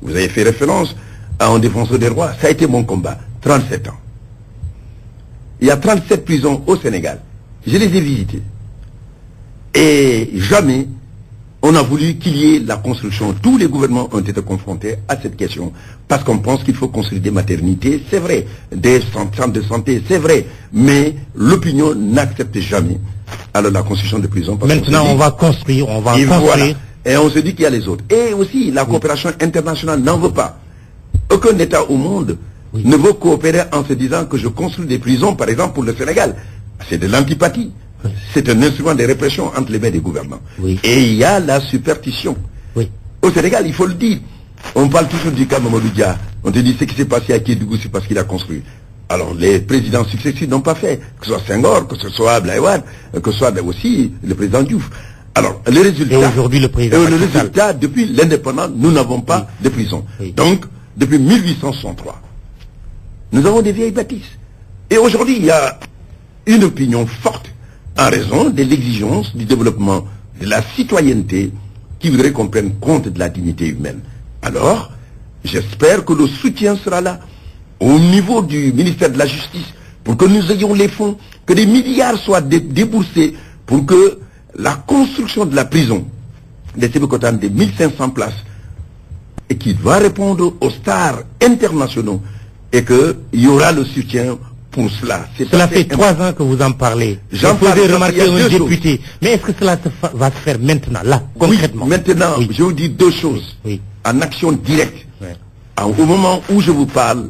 Vous avez fait référence à un défenseur des droits. Ça a été mon combat. 37 ans. Il y a 37 prisons au Sénégal. Je les ai visitées. Et jamais on a voulu qu'il y ait la construction. Tous les gouvernements ont été confrontés à cette question. Parce qu'on pense qu'il faut construire des maternités, c'est vrai. Des centres de santé, c'est vrai. Mais l'opinion n'accepte jamais alors la construction de prisons. Maintenant, on va construire, on va construire. Voilà. Et on se dit qu'il y a les autres. Et aussi, la coopération internationale n'en veut pas. Aucun État au monde ne veut coopérer en se disant que je construis des prisons, par exemple, pour le Sénégal. C'est de l'antipathie. C'est un instrument de répression entre les mains des gouvernants. Et il y a la superstition. Au Sénégal, il faut le dire. On parle toujours du cas Mamadou Dia. On te dit ce qui s'est passé à Kédougou, c'est parce qu'il a construit. Alors les présidents successifs n'ont pas fait. Que ce soit Senghor, que ce soit Ablaye, que ce soit aussi le président Diouf. Alors, le résultat... Et aujourd'hui, le résultat, depuis l'indépendance, nous n'avons pas de prison. Donc, depuis 1863, nous avons des vieilles bâtisses. Et aujourd'hui, il y a une opinion forte en raison de l'exigence du développement de la citoyenneté qui voudrait qu'on prenne compte de la dignité humaine. Alors, j'espère que le soutien sera là, au niveau du ministère de la Justice, pour que nous ayons les fonds, que des milliards soient déboursés pour que la construction de la prison de Sébikotane de 1500 places et qui va répondre aux stars internationaux et qu'il y aura le soutien pour cela. Cela fait 3 ans que vous en parlez. J'en faisais remarquer un député. Mais est-ce que cela va se faire maintenant, là, concrètement? Oui, maintenant, je vous dis 2 choses. En action directe. Au moment où je vous parle,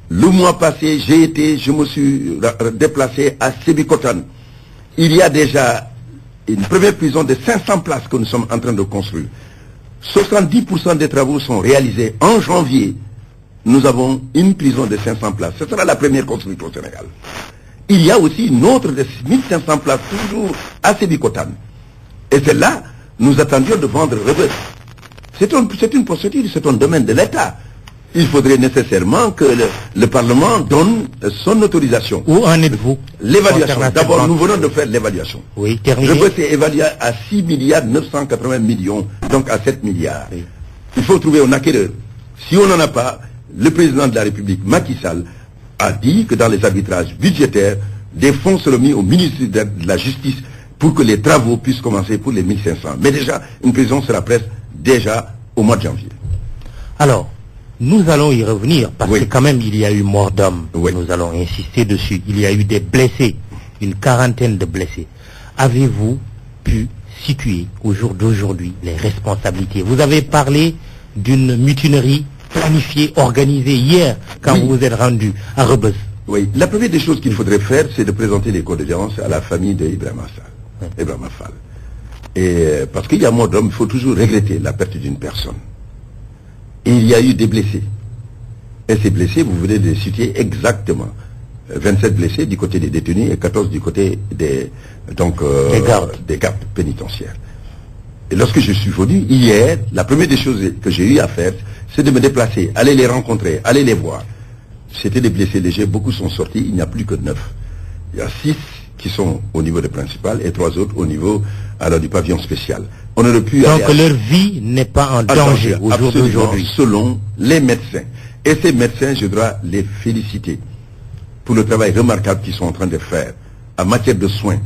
le mois passé, je me suis déplacé à Sébikotane. Il y a déjà une première prison de 500 places que nous sommes en train de construire. 70% des travaux sont réalisés. En janvier, nous avons une prison de 500 places. Ce sera la première construite au Sénégal. Il y a aussi une autre de 1500 places, toujours à Sébikotane. Et celle-là, nous attendions de vendre Rebeuss. C'est une procédure, c'est un domaine de l'État. Il faudrait nécessairement que le Parlement donne son autorisation. Où en êtes-vous? L'évaluation. D'abord, nous venons de faire l'évaluation. Oui, terminé. Rebeuss est évalué à 6 milliards 980 millions, donc à 7 milliards. Il faut trouver un acquéreur. Si on n'en a pas, le président de la République, Macky Sall, a dit que dans les arbitrages budgétaires, des fonds seront mis au ministre de la Justice pour que les travaux puissent commencer pour les 1500. Mais déjà, une prison sera prête déjà au mois de janvier. Alors, nous allons y revenir parce que quand même il y a eu mort d'homme. Nous allons insister dessus. Il y a eu des blessés, une quarantaine de blessés. Avez-vous pu situer au jour d'aujourd'hui les responsabilités? Vous avez parlé d'une mutinerie planifiée, organisée hier quand vous vous êtes rendu à Rebeuss. Oui, la première des choses qu'il faudrait faire, c'est de présenter les condoléances à la famille d'Ibrahima Fall. Et parce qu'il y a mort d'homme, il faut toujours regretter la perte d'une personne. Et il y a eu des blessés. Et ces blessés, vous venez de les situer exactement. 27 blessés du côté des détenus et 14 du côté des gardes pénitentiaires. Et lorsque je suis venu hier, la première des choses que j'ai eu à faire, c'est de me déplacer, aller les rencontrer, aller les voir. C'était des blessés légers, beaucoup sont sortis, il n'y a plus que 9. Il y a 6 qui sont au niveau des principales et 3 autres au niveau du pavillon spécial. On aurait pu donc leur vie n'est pas en danger au jour d'aujourd'hui. Selon les médecins. Et ces médecins, je dois les féliciter pour le travail remarquable qu'ils sont en train de faire en matière de soins,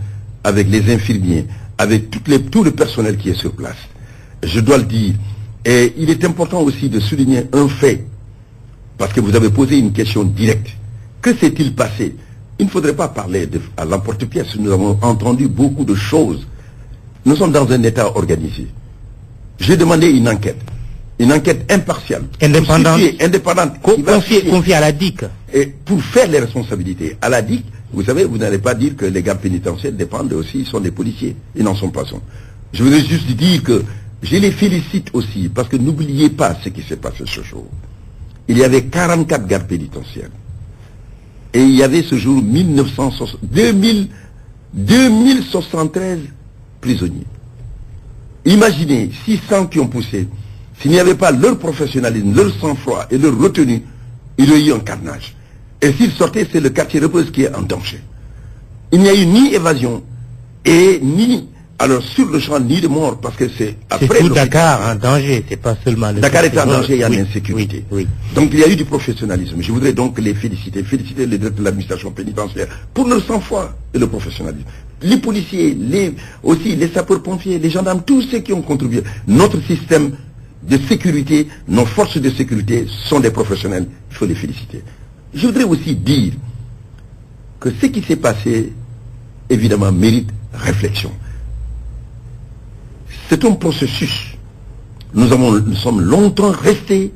avec les infirmiers, avec tout le personnel qui est sur place. Je dois le dire. Et il est important aussi de souligner un fait, parce que vous avez posé une question directe. Que s'est-il passé? Il ne faudrait pas parler à l'emporte-pièce. Nous avons entendu beaucoup de choses. Nous sommes dans un État organisé. J'ai demandé une enquête impartiale, indépendante, confiée à la DIC. Et pour faire les responsabilités. À la DIC, vous savez, vous n'allez pas dire que les gardes pénitentiaires dépendent aussi, ils sont des policiers. Ils n'en sont pas. Je voudrais juste dire que je les félicite aussi, parce que n'oubliez pas ce qui s'est passé ce jour. Il y avait 44 gardes pénitentiaires. Et il y avait ce jour 2073 prisonniers. Imaginez 600 qui ont poussé. S'il n'y avait pas leur professionnalisme, leur sang-froid et leur retenue, il y aurait eu un carnage. Et s'ils sortaient, c'est le quartier Rebeuss qui est en danger. Il n'y a eu ni évasion et ni Alors, sur le champ, ni de mort, parce que c'est après... C'est tout Dakar en danger, c'est pas seulement... Dakar est en danger, il y a l'insécurité. Oui. Donc, il y a eu du professionnalisme. Je voudrais donc les féliciter les directeurs de l'administration pénitentiaire pour leur sang-froid et le professionnalisme. Les policiers, aussi les sapeurs-pompiers, les gendarmes, tous ceux qui ont contribué. Notre système de sécurité, nos forces de sécurité sont des professionnels. Il faut les féliciter. Je voudrais aussi dire que ce qui s'est passé, évidemment, mérite réflexion. C'est un processus. Nous sommes longtemps restés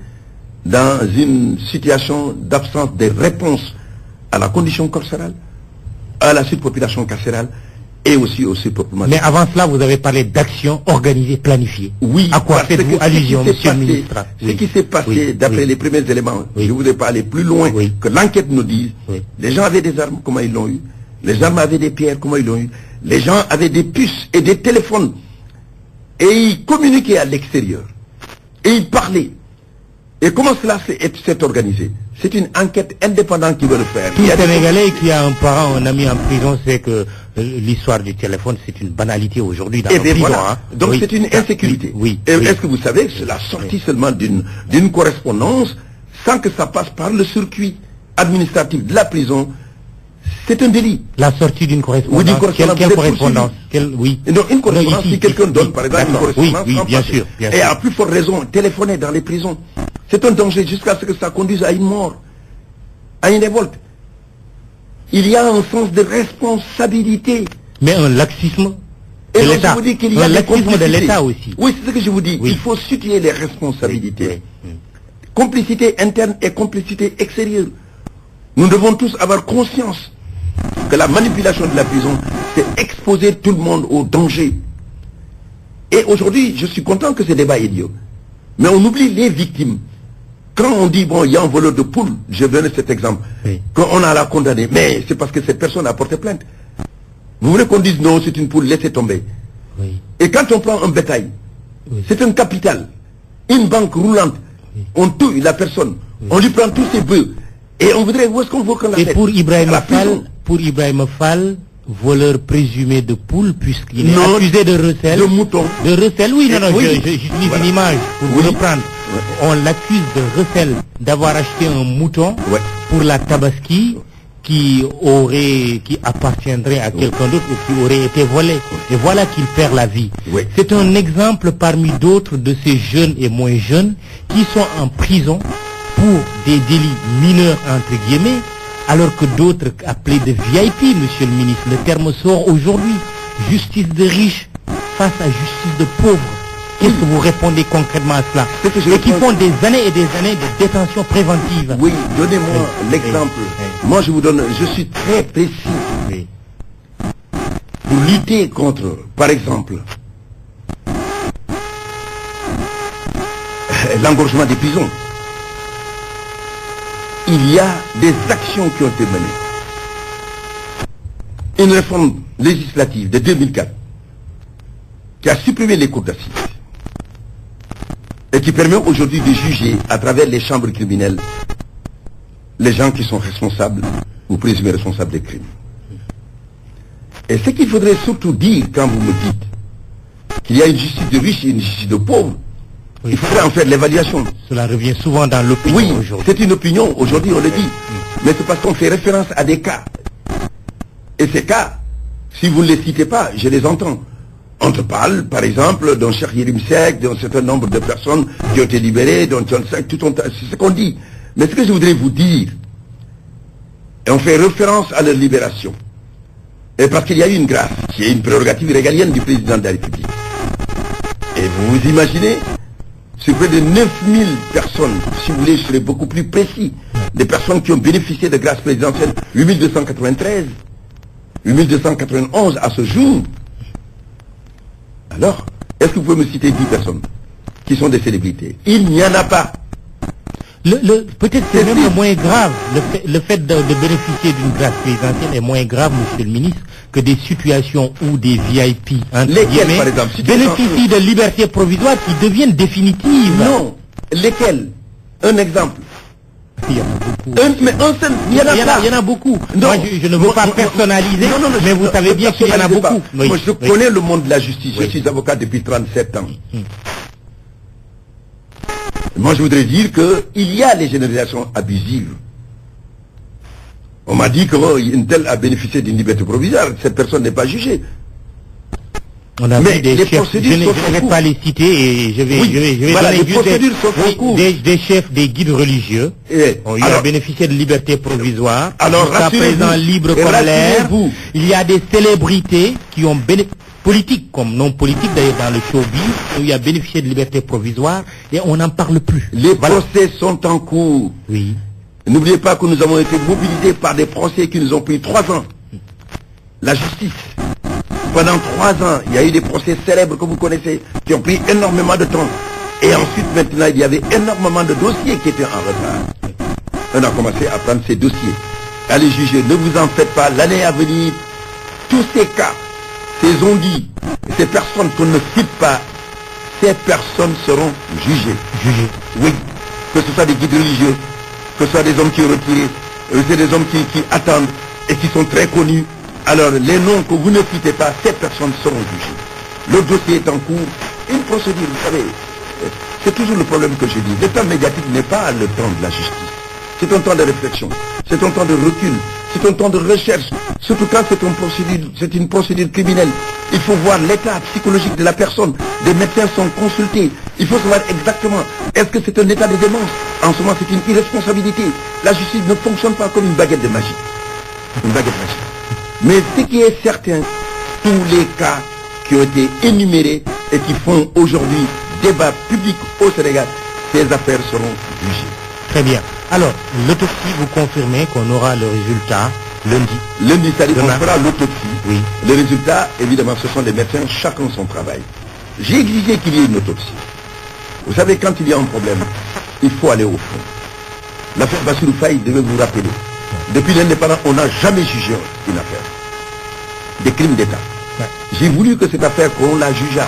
dans une situation d'absence de réponse à la condition carcérale, à la surpopulation carcérale et aussi au surpeuplement. Mais avant cela, vous avez parlé d'actions organisées, planifiées. Oui. À quoi faites-vous allusion, monsieur le ministre? Ce qui s'est passé, d'après les premiers éléments, je voudrais pas aller plus loin que l'enquête nous dise. Les gens avaient des armes, comment ils l'ont eu? Les armes avaient des pierres, comment ils l'ont eu? Les gens avaient des puces et des téléphones. Et ils communiquaient à l'extérieur. Et ils parlaient. Et comment cela s'est organisé? C'est une enquête indépendante qui veut le faire. Tout Sénégalais qui a un parent, un ami en prison, sait que l'histoire du téléphone, c'est une banalité aujourd'hui dans nos prisons. Voilà. Donc c'est une insécurité. Est-ce que vous savez que c'est la sortie seulement d'une correspondance sans que ça passe par le circuit administratif de la prison? C'est un délit. La sortie d'une correspondance. Quelle correspondance? Donc une correspondance, si quelqu'un donne par exemple une correspondance, oui, bien sûr. Et à plus forte raison, téléphoner dans les prisons. C'est un danger jusqu'à ce que ça conduise à une mort, à une révolte. Il y a un sens de responsabilité. Mais un laxisme de l'État. Un laxisme de l'État aussi. Oui, c'est ce que je vous dis. Il faut situer les responsabilités. Complicité interne et complicité extérieure. Nous devons tous avoir conscience que la manipulation de la prison, c'est exposer tout le monde au danger. Et aujourd'hui, je suis content que ce débat ait lieu. Mais on oublie les victimes. Quand on dit, bon, il y a un voleur de poule, je donne cet exemple, quand on a la condamné, mais c'est parce que cette personne a porté plainte. Vous voulez qu'on dise non, c'est une poule, laissez tomber. Et quand on prend un bétail, c'est un capital, une banque roulante, on tue la personne, on lui prend tous ses bœufs, et on voudrait, où est-ce qu'on veut qu'on la mette? Et pour Ibrahim Fall, voleur présumé de poule, puisqu'il est accusé de recel. De mouton. De recel, oui, j'utilise une image pour vous reprendre. On l'accuse de recel, d'avoir acheté un mouton pour la tabaski qui appartiendrait à quelqu'un d'autre ou qui aurait été volé. Et voilà qu'il perd la vie. C'est un exemple parmi d'autres de ces jeunes et moins jeunes qui sont en prison pour des délits mineurs, entre guillemets, alors que d'autres appelés de VIP, monsieur le ministre, le terme sort aujourd'hui, justice de riches face à justice de pauvres. Qu'est-ce que vous répondez concrètement à cela? Et qui font des années et des années de détention préventive. Oui, donnez-moi l'exemple. Moi, je suis très précis. Pour lutter contre, par exemple, l'engorgement des prisons. Il y a des actions qui ont été menées. Une réforme législative de 2004 qui a supprimé les cours d'assises et qui permet aujourd'hui de juger à travers les chambres criminelles les gens qui sont responsables ou présumés responsables des crimes. Et ce qu'il faudrait surtout dire quand vous me dites qu'il y a une justice de riches et une justice de pauvres, il faudrait en faire l'évaluation. Cela revient souvent dans l'opinion aujourd'hui. Oui, c'est une opinion, aujourd'hui on le dit. Mais c'est parce qu'on fait référence à des cas. Et ces cas, si vous ne les citez pas, je les entends. On te parle, par exemple, d'un Cheikh Yérim Seck, d'un certain nombre de personnes qui ont été libérées, c'est ce qu'on dit. Mais ce que je voudrais vous dire, et on fait référence à leur libération, et parce qu'il y a eu une grâce, qui est une prérogative régalienne du président de la République. Et vous vous imaginez, sur près de 9000 personnes, si vous voulez, je serai beaucoup plus précis, des personnes qui ont bénéficié de grâce présidentielle, 8293, 8291 à ce jour. Alors, est-ce que vous pouvez me citer 10 personnes qui sont des célébrités? Il n'y en a pas. Peut-être c'est même moins grave. Le fait de bénéficier d'une grâce présidentielle est moins grave, monsieur le ministre, que des situations où des VIP, lesquels, par exemple, bénéficient de liberté provisoire qui deviennent définitives. Non. Lesquels? Un exemple. Il y en a beaucoup. beaucoup. Mais un seul, il y en a beaucoup. Non, moi, je ne veux pas personnaliser, mais vous savez bien qu'il y en a beaucoup. Oui, moi, je connais le monde de la justice. Je suis avocat depuis 37 ans. Moi, je voudrais dire qu'il y a les généralisations abusives. On m'a dit qu'une telle a bénéficié d'une liberté provisoire. Cette personne n'est pas jugée. On a vu des chefs, je ne vais pas les citer et je vais donner des chefs, des guides religieux. Il a bénéficié de liberté provisoire. Alors, jusqu'à présent libre comme l'air. Il y a des célébrités qui ont politique comme non politique d'ailleurs dans le showbiz, où il a bénéficié de liberté provisoire et on n'en parle plus. Les procès sont en cours. Oui. N'oubliez pas que nous avons été mobilisés par des procès qui nous ont pris 3 ans. La justice. Pendant 3 ans, il y a eu des procès célèbres que vous connaissez, qui ont pris énormément de temps. Et ensuite, maintenant, il y avait énormément de dossiers qui étaient en retard. On a commencé à prendre ces dossiers, à les juger. Ne vous en faites pas, l'année à venir, tous ces cas, ces ondits, ces personnes qu'on ne cite pas, ces personnes seront jugées. Jugées. Oui. Que ce soit des guides religieux, que ce soit des hommes qui ont retiré, c'est des hommes qui attendent et qui sont très connus. Alors, les noms que vous ne citez pas, ces personnes seront jugées. Le dossier est en cours. Une procédure, vous savez, c'est toujours le problème que je dis. Le temps médiatique n'est pas le temps de la justice. C'est un temps de réflexion. C'est un temps de recul. C'est un temps de recherche. Surtout quand c'est une procédure criminelle. Il faut voir l'état psychologique de la personne. Les médecins sont consultés. Il faut savoir exactement, est-ce que c'est un état de démence? En ce moment, c'est une irresponsabilité. La justice ne fonctionne pas comme une baguette de magie. Une baguette magique. Mais ce qui est certain, tous les cas qui ont été énumérés et qui font aujourd'hui débat public au Sénégal, ces affaires seront jugées. Très bien. Alors, l'autopsie, vous confirmez qu'on aura le résultat lundi? Lundi, c'est-à-dire qu'on fera l'autopsie. Oui. Le résultat, évidemment, ce sont les médecins, chacun son travail. J'ai exigé qu'il y ait une autopsie. Vous savez, quand il y a un problème, il faut aller au fond. L'affaire Bassirou Faye devait vous rappeler. Depuis l'indépendance, on n'a jamais jugé une affaire. Des crimes d'État. Ouais. J'ai voulu que cette affaire, qu'on la jugeât.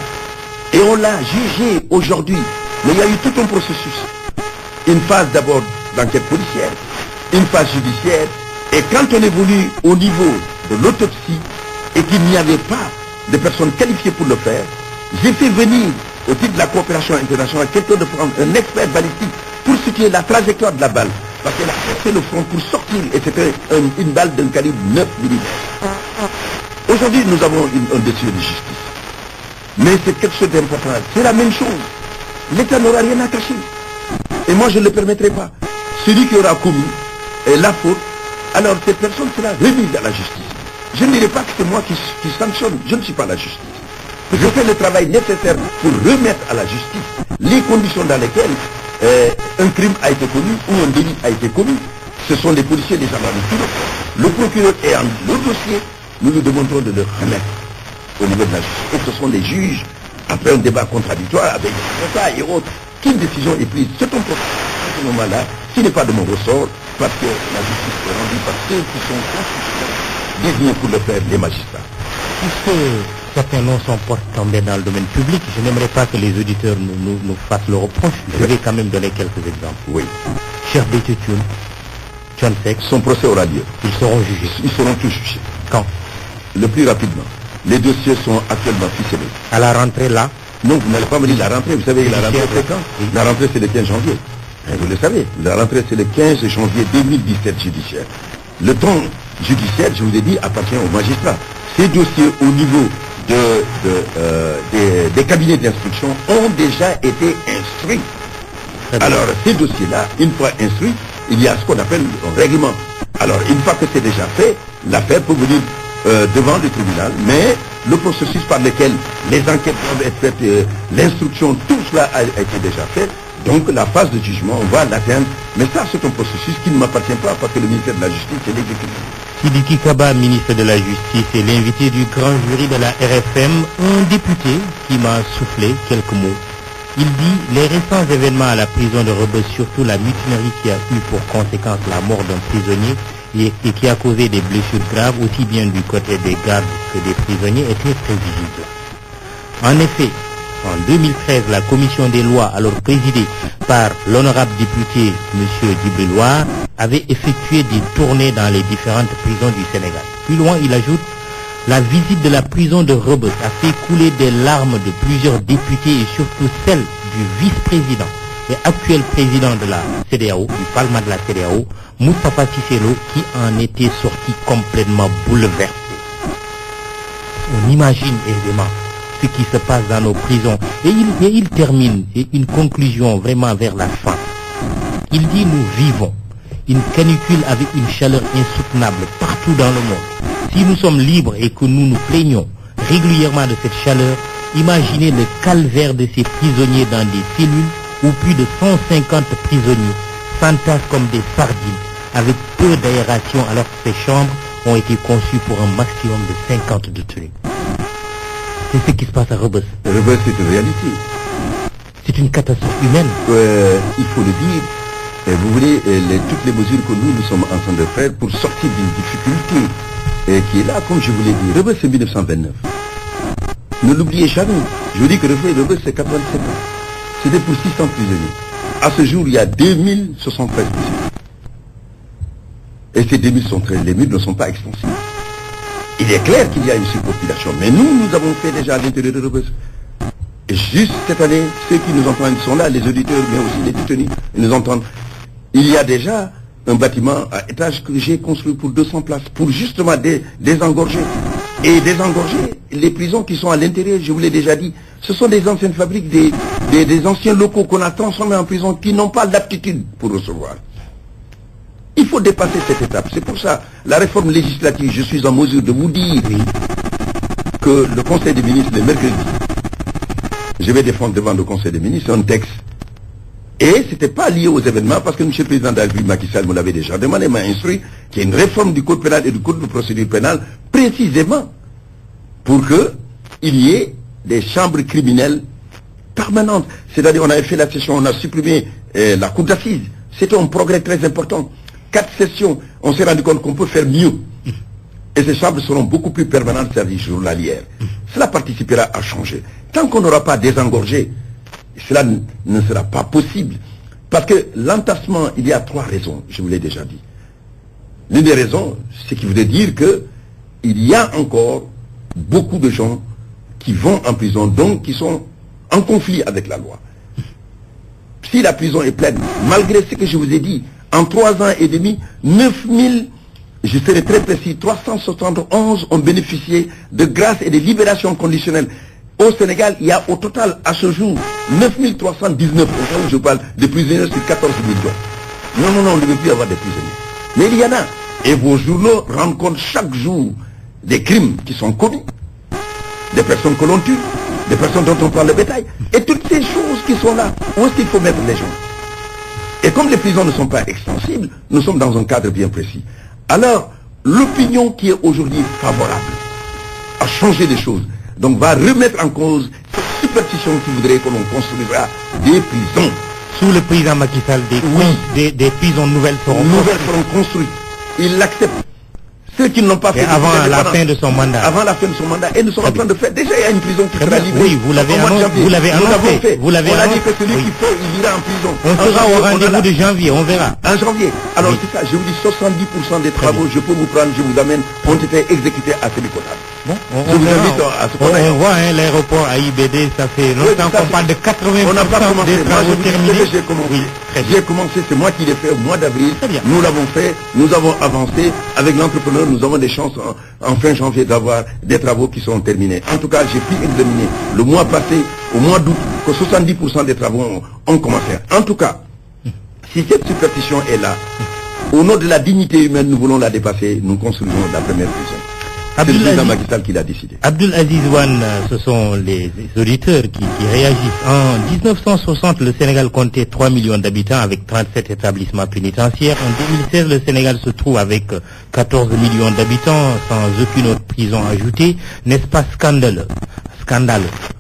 Et on l'a jugée aujourd'hui. Mais il y a eu tout un processus. Une phase d'abord d'enquête policière, une phase judiciaire. Et quand on évolue au niveau de l'autopsie et qu'il n'y avait pas de personnes qualifiées pour le faire, j'ai fait venir, au titre de la coopération internationale, quelqu'un de prendre un expert balistique pour situer la trajectoire de la balle. Parce qu'elle a percé le front pour sortir et c'était une balle d'un calibre 9 mm. Aujourd'hui, nous avons un dossier de justice. Mais c'est quelque chose d'important. C'est la même chose. L'État n'aura rien à cacher. Et moi, je ne le permettrai pas. Celui qui aura commis la faute, alors cette personne sera remise à la justice. Je ne dirai pas que c'est moi qui sanctionne. Je ne suis pas la justice. Je fais le travail nécessaire pour remettre à la justice les conditions dans lesquelles un crime a été commis ou un délit a été commis. Ce sont les policiers, les gendarmes qui le font. Le procureur est en le dossier. Nous nous demandons de le remettre au niveau de la justice. Et ce sont les juges, après un débat contradictoire avec des avocats et autres, qu'une décision est prise. C'est un procès à ce moment-là qui n'est pas de mon ressort, parce que la justice est rendue par ceux qui sont constitutionnels, désignés pour le faire, les magistrats. Puisque certains noms sont tombés dans le domaine public, je n'aimerais pas que les auditeurs nous fassent le reproche. Je vais quand même donner quelques exemples. Oui. Cheikh Béthio Thioune, Thione Seck, son procès aura lieu. Ils seront jugés. Ils seront tous jugés. Quand? Le plus rapidement. Les dossiers sont actuellement ficelés. À la rentrée là? Non, vous n'allez pas me dire la rentrée. Vous savez, la rentrée c'est quand? Oui. La rentrée c'est le 15 janvier. Vous le savez. La rentrée c'est le 15 janvier 2017 judiciaire. Le temps judiciaire, je vous ai dit, appartient aux magistrats. Ces dossiers au niveau des cabinets d'instruction ont déjà été instruits. Alors, ces dossiers-là, une fois instruits, il y a ce qu'on appelle un règlement. Alors, une fois que c'est déjà fait, l'affaire peut venir devant le tribunal, mais le processus par lequel les enquêtes doivent être faites, l'instruction, tout cela a été déjà fait. Donc, la phase de jugement, on va l'atteindre. Mais ça, c'est un processus qui ne m'appartient pas parce que le ministère de la Justice est l'exécutif. Sidiki Kaba, ministre de la Justice, et l'invité du grand jury de la RFM, un député qui m'a soufflé quelques mots. Il dit « Les récents événements à la prison de Rebeuss, surtout la mutinerie qui a eu pour conséquence la mort d'un prisonnier et qui a causé des blessures graves aussi bien du côté des gardes que des prisonniers, étaient prévisibles. En effet, En 2013, la commission des lois, alors présidée par l'honorable député M. Djibril-War, avait effectué des tournées dans les différentes prisons du Sénégal. Plus loin, il ajoute: la visite de la prison de Rebeuss a fait couler des larmes de plusieurs députés et surtout celle du vice-président et actuel président de la CEDEAO, du Parlement de la CEDEAO, Moustapha Cissé Lo, qui en était sorti complètement bouleversé. On imagine aisément ce qui se passe dans nos prisons. Et il termine une conclusion vraiment vers la fin. Il dit: nous vivons une canicule avec une chaleur insoutenable partout dans le monde. Si nous sommes libres et que nous nous plaignons régulièrement de cette chaleur, imaginez le calvaire de ces prisonniers dans des cellules où plus de 150 prisonniers s'entassent comme des sardines avec peu d'aération alors que ces chambres ont été conçues pour un maximum de 50 détenus. C'est ce qui se passe à Rebeuss. Rebeuss, c'est une réalité. C'est une catastrophe humaine. Il faut le dire. Vous voulez, toutes les mesures que nous sommes en train de faire pour sortir d'une difficulté qui est là, comme je vous l'ai dit. Rebeuss, c'est 1929. Ne l'oubliez jamais. Je vous dis que Rebeuss, c'est 87 ans. C'était pour 600 prisonniers. À ce jour, il y a 2073 prisonniers. Et ces 2073, les murs ne sont pas extensibles. Il est clair qu'il y a une surpopulation, mais nous avons fait déjà à l'intérieur de Rebeuss. Et juste cette année, ceux qui nous entendent sont là, les auditeurs, mais aussi les détenus, ils nous entendent. Il y a déjà un bâtiment à étage que j'ai construit pour 200 places, pour justement désengorger. Et désengorger les prisons qui sont à l'intérieur, je vous l'ai déjà dit, ce sont des anciennes fabriques, des anciens locaux qu'on a transformés en prison qui n'ont pas l'aptitude pour recevoir. Il faut dépasser cette étape. C'est pour ça, la réforme législative, je suis en mesure de vous dire que le Conseil des ministres, le mercredi, je vais défendre devant le Conseil des ministres un texte. Et ce n'était pas lié aux événements, parce que M. le Président de la République, Macky Sall, me l'avait déjà demandé, m'a instruit, qu'il y ait une réforme du Code pénal et du Code de procédure pénale, précisément pour qu'il y ait des chambres criminelles permanentes. C'est-à-dire, on avait fait la session, on a supprimé la cour d'assises. C'était un progrès très important. 4 sessions, on s'est rendu compte qu'on peut faire mieux. Et ces chambres seront beaucoup plus permanentes, c'est-à-dire journalières. Cela participera à changer. Tant qu'on n'aura pas désengorgé, cela ne sera pas possible. Parce que l'entassement, il y a 3 raisons, je vous l'ai déjà dit. L'une des raisons, c'est qu'il voudrait dire qu'il y a encore beaucoup de gens qui vont en prison, donc qui sont en conflit avec la loi. Si la prison est pleine, malgré ce que je vous ai dit, en 3 ans et demi, 9000, je serai très précis, 371 ont bénéficié de grâce et de libération conditionnelle. Au Sénégal, il y a au total, à ce jour, 9319, je parle de prisonniers sur 14 millions. Non, on ne veut plus avoir des prisonniers. Mais il y en a. Et vos journaux rendent compte chaque jour des crimes qui sont commis, des personnes que l'on tue, des personnes dont on prend le bétail, et toutes ces choses qui sont là. Où est-ce qu'il faut mettre les gens? Et comme les prisons ne sont pas extensibles, nous sommes dans un cadre bien précis. Alors, l'opinion qui est aujourd'hui favorable à changer les choses, donc va remettre en cause cette superstition qui voudrait que l'on construira des prisons. Sous le président Macky Sall, des prisons nouvelles seront construites. Il l'accepte. Ceux qui n'ont pas fait avant la fin de son mandat. Avant la fin de son mandat. Et nous sommes en train de faire. Déjà, il y a une prison qui sera livrée. Oui, vous l'avez annoncé. On a dit que celui qui fait, il ira en prison. On sera au rendez-vous de janvier, on verra. En janvier. Alors c'est ça, je vous dis 70% des travaux, je peux vous prendre, je vous amène, ont été exécutés à Sébikotane. Bon, on voit l'aéroport à IBD, ça fait longtemps qu'on parle de 80% des travaux terminés. J'ai commencé, c'est moi qui l'ai fait au mois d'avril. Nous l'avons fait, nous avons avancé. Avec l'entrepreneur, nous avons des chances en fin janvier d'avoir des travaux qui sont terminés. En tout cas, j'ai pu examiner le mois passé, au mois d'août, que 70% des travaux ont commencé. En tout cas, si cette superstition est là, au nom de la dignité humaine, nous voulons la dépasser, nous construisons la première prison. C'est le président Macky Sall qui l'a décidé. Abdul Aziz Wan, ce sont les auditeurs qui réagissent. En 1960, le Sénégal comptait 3 millions d'habitants avec 37 établissements pénitentiaires. En 2016, le Sénégal se trouve avec 14 millions d'habitants sans aucune autre prison ajoutée. N'est-ce pas scandaleux?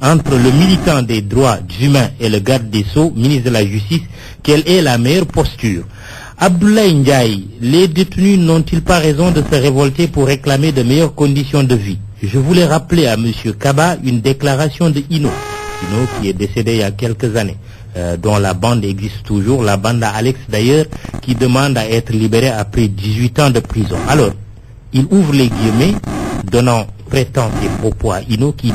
Entre le militant des droits humains et le garde des Sceaux, ministre de la Justice, quelle est la meilleure posture? Abdoulaye Ndiaye, les détenus n'ont-ils pas raison de se révolter pour réclamer de meilleures conditions de vie? Je voulais rappeler à M. Kaba une déclaration de Hino. Ino, qui est décédé il y a quelques années, dont la bande existe toujours, la bande à Alex d'ailleurs, qui demande à être libéré après 18 ans de prison. Alors, il ouvre les guillemets, prêtant ses propos à Ino, qui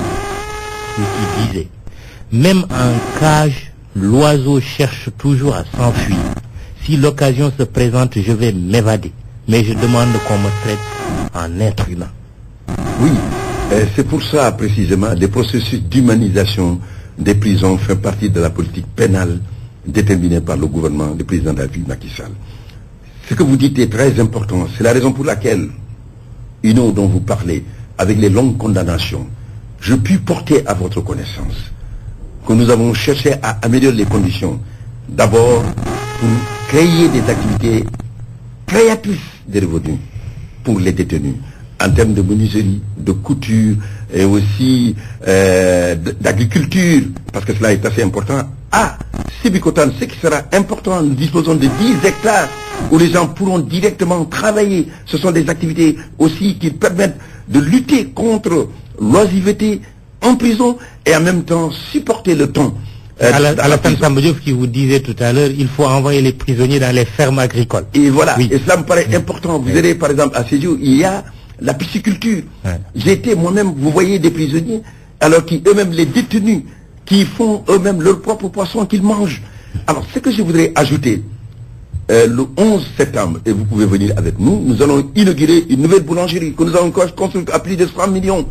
disait « Même en cage, l'oiseau cherche toujours à s'enfuir. Si l'occasion se présente, je vais m'évader. Mais je demande qu'on me traite en être humain. » Oui, c'est pour ça précisément des processus d'humanisation des prisons font partie de la politique pénale déterminée par le gouvernement du président de la République Macky Sall. Ce que vous dites est très important. C'est la raison pour laquelle Ino dont vous parlez, avec les longues condamnations, je puis porter à votre connaissance que nous avons cherché à améliorer les conditions, d'abord pour créer des activités créatrices des revenus pour les détenus, en termes de menuiserie, de couture et aussi d'agriculture, parce que cela est assez important. À Sébikotane, ce qui sera important, nous disposons de 10 hectares où les gens pourront directement travailler. Ce sont des activités aussi qui permettent de lutter contre l'oisiveté en prison et en même temps supporter le temps. Alassane Samba Diop qui vous disait tout à l'heure, il faut envoyer les prisonniers dans les fermes agricoles. Et voilà, oui. Et cela me paraît important. Vous verrez par exemple à Sédhiou, il y a la pisciculture. J'ai été moi-même, vous voyez des prisonniers, alors qu'eux-mêmes les détenus, qui font eux-mêmes leur propre poisson qu'ils mangent. Alors ce que je voudrais ajouter, le 11 septembre, et vous pouvez venir avec nous, nous allons inaugurer une nouvelle boulangerie que nous allons construire à plus de 100 millions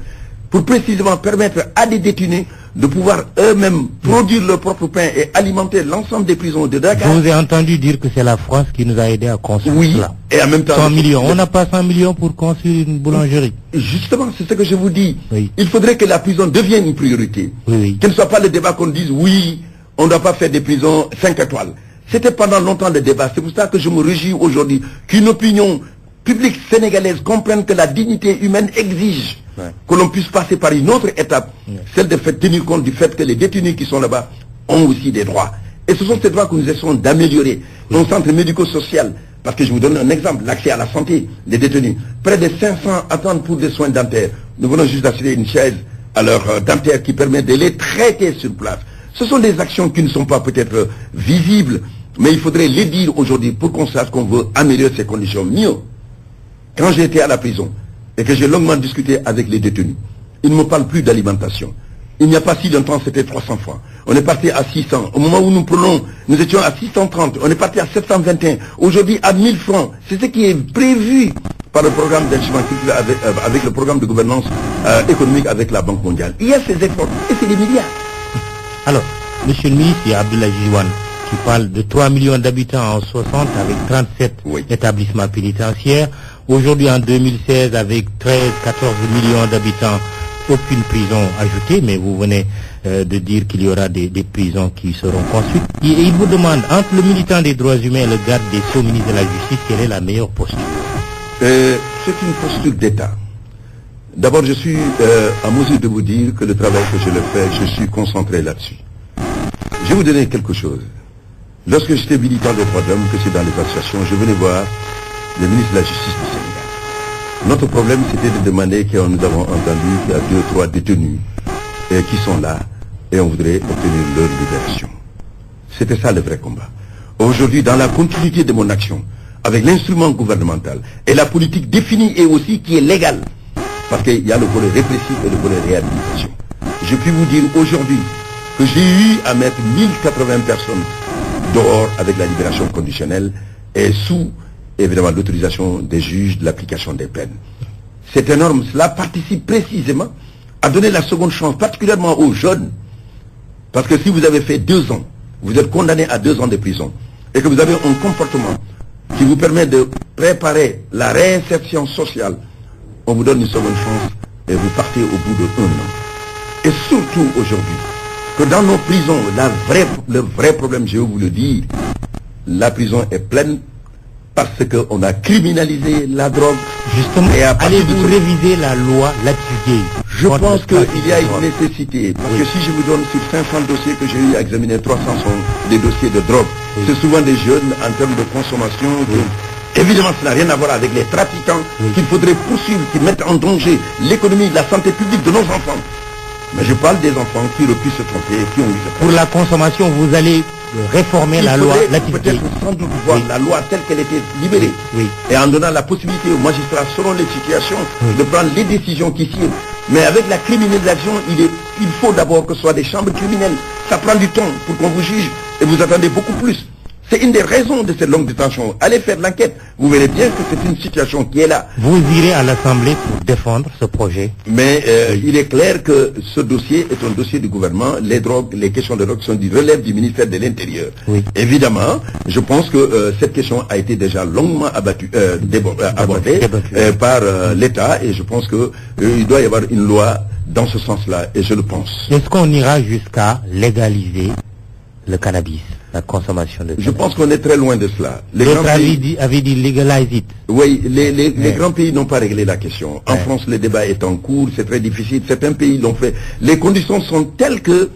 pour précisément permettre à des détenus de pouvoir eux-mêmes produire leur propre pain et alimenter l'ensemble des prisons de Dakar. Je vous ai entendu dire que c'est la France qui nous a aidés à construire cela. Et en même temps 100 millions. On n'a pas 100 millions pour construire une boulangerie. Justement, c'est ce que je vous dis. Oui. Il faudrait que la prison devienne une priorité. Oui. Qu'il ne soit pas le débat qu'on dise oui, on ne doit pas faire des prisons 5 étoiles. C'était pendant longtemps le débat. C'est pour ça que je me réjouis aujourd'hui qu'une opinion publique sénégalaise comprenne que la dignité humaine exige que l'on puisse passer par une autre étape, celle de faire tenir compte du fait que les détenus qui sont là-bas ont aussi des droits. Et ce sont ces droits que nous essayons d'améliorer. Nos centres médico-social, parce que je vous donne un exemple, l'accès à la santé des détenus. Près de 500 attendent pour des soins dentaires. Nous venons juste d'assurer une chaise à leur dentaire qui permet de les traiter sur place. Ce sont des actions qui ne sont pas peut-être visibles, mais il faudrait les dire aujourd'hui pour qu'on sache qu'on veut améliorer ces conditions. Mieux, quand j'ai été à la prison et que j'ai longuement discuté avec les détenus, ils ne me parlent plus d'alimentation. Il n'y a pas si longtemps, c'était 300 francs. On est parti à 600. Au moment où nous prenons, nous étions à 630. On est parti à 721. Aujourd'hui, à 1000 francs. C'est ce qui est prévu par le programme d'enrichissement culturel avec le programme de gouvernance économique avec la Banque mondiale. Il y a ces efforts et c'est des milliards. Alors, monsieur le ministre, il y a Abdoulaye Djiwan qui parle de 3 millions d'habitants en 60 avec 37 établissements pénitentiaires. Aujourd'hui, en 2016, avec 13-14 millions d'habitants, aucune prison ajoutée, mais vous venez de dire qu'il y aura des prisons qui seront construites. Et il vous demande, entre le militant des droits humains et le garde des Sceaux, ministre de la Justice, quelle est la meilleure posture? C'est une posture d'État. D'abord, je suis en mesure de vous dire que le travail que je le fais, je suis concentré là-dessus. Je vais vous donner quelque chose. Lorsque j'étais militant des droits de l'homme, que c'est dans les associations, je venais voir le ministre de la Justice du Sénégal. Notre problème, c'était de demander, que nous avons entendu qu'il y a 2 ou 3 détenus qui sont là et on voudrait obtenir leur libération. C'était ça le vrai combat. Aujourd'hui, dans la continuité de mon action, avec l'instrument gouvernemental et la politique définie et aussi qui est légale, parce qu'il y a le volet répressif et le volet réhabilitation. Je puis vous dire aujourd'hui que j'ai eu à mettre 1080 personnes dehors avec la libération conditionnelle et sous évidemment l'autorisation des juges de l'application des peines. C'est énorme. Cela participe précisément à donner la seconde chance, particulièrement aux jeunes. Parce que si vous avez fait 2 ans, vous êtes condamné à 2 ans de prison, et que vous avez un comportement qui vous permet de préparer la réinsertion sociale, on vous donne une seconde chance et vous partez au bout de 1 an. Et surtout aujourd'hui, que dans nos prisons, le vrai problème, je vais vous le dire, la prison est pleine parce qu'on a criminalisé la drogue. Justement, allez-vous réviser la loi là-dessus? Je pense qu'il y a une nécessité. Parce que si je vous donne sur 500 dossiers que j'ai eu à examiner, 300 sont des dossiers de drogue. C'est souvent des jeunes en termes de consommation. Évidemment, ça n'a rien à voir avec les trafiquants qu'il faudrait poursuivre, qui mettent en danger l'économie, la santé publique de nos enfants. Mais je parle des enfants qui auraient pu se tromper, qui ont eu ce Pour la consommation, vous allez réformer la loi peut-être sans doute voir la loi telle qu'elle était libérée. Et en donnant la possibilité aux magistrats, selon les situations, de prendre les décisions qui sied. Mais avec la criminalisation, il faut d'abord que ce soit des chambres criminelles. Ça prend du temps pour qu'on vous juge et vous attendez beaucoup plus. C'est une des raisons de cette longue détention. Allez faire l'enquête. Vous verrez bien que c'est une situation qui est là. Vous irez à l'Assemblée pour défendre ce projet. Mais il est clair que ce dossier est un dossier du gouvernement. Les drogues, les questions de drogue sont du relève du ministère de l'Intérieur. Évidemment, je pense que cette question a été déjà longuement abordée par l'État et je pense qu'il doit y avoir une loi dans ce sens-là et je le pense. Est-ce qu'on ira jusqu'à légaliser le cannabis, la consommation de cannabis? Je pense qu'on est très loin de cela. L'autre avait dit legalize it. Oui, les grands pays n'ont pas réglé la question. En France, le débat est en cours, c'est très difficile. Certains pays l'ont fait. Les conditions sont telles que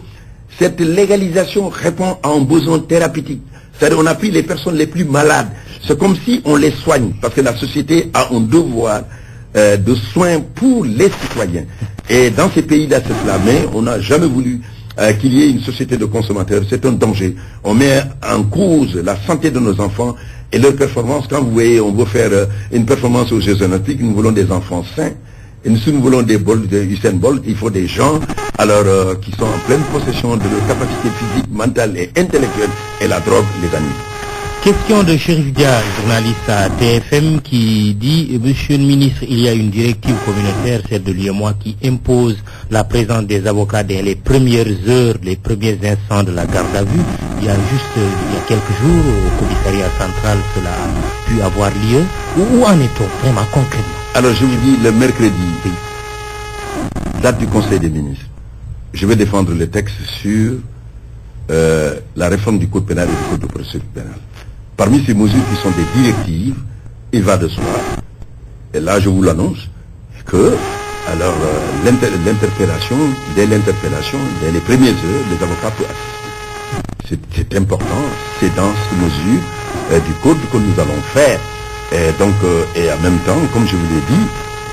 cette légalisation répond à un besoin thérapeutique. C'est-à-dire on a pris les personnes les plus malades. C'est comme si on les soigne, parce que la société a un devoir de soins pour les citoyens. Et dans ces pays-là, c'est cela. Mais on n'a jamais voulu qu'il y ait une société de consommateurs. C'est un danger. On met en cause la santé de nos enfants et leur performance. Quand vous voyez, on veut faire une performance aux Jeux Olympiques, nous voulons des enfants sains. Et si nous voulons des Usain Bolt, il faut des gens qui sont en pleine possession de leur capacité physique, mentale et intellectuelle, et la drogue les anime. Question de Chérif Dia, journaliste à TFM, qui dit: Monsieur le ministre, il y a une directive communautaire, celle de l'UEMOA, qui impose la présence des avocats dans les premières heures, les premiers instants de la garde à vue. Il y a quelques jours, au commissariat central, cela a pu avoir lieu. Où en est-on vraiment concrètement? Alors je vous dis, le mercredi, date du Conseil des ministres, je vais défendre le texte sur la réforme du code pénal et du code de procédure pénale. Parmi ces mesures qui sont des directives, il va de soi, et là je vous l'annonce, que alors l'interpellation, dès les premières heures, les avocats peuvent assister. C'est important, c'est dans cette mesure du code que nous allons faire. Et donc, et en même temps, comme je vous l'ai dit,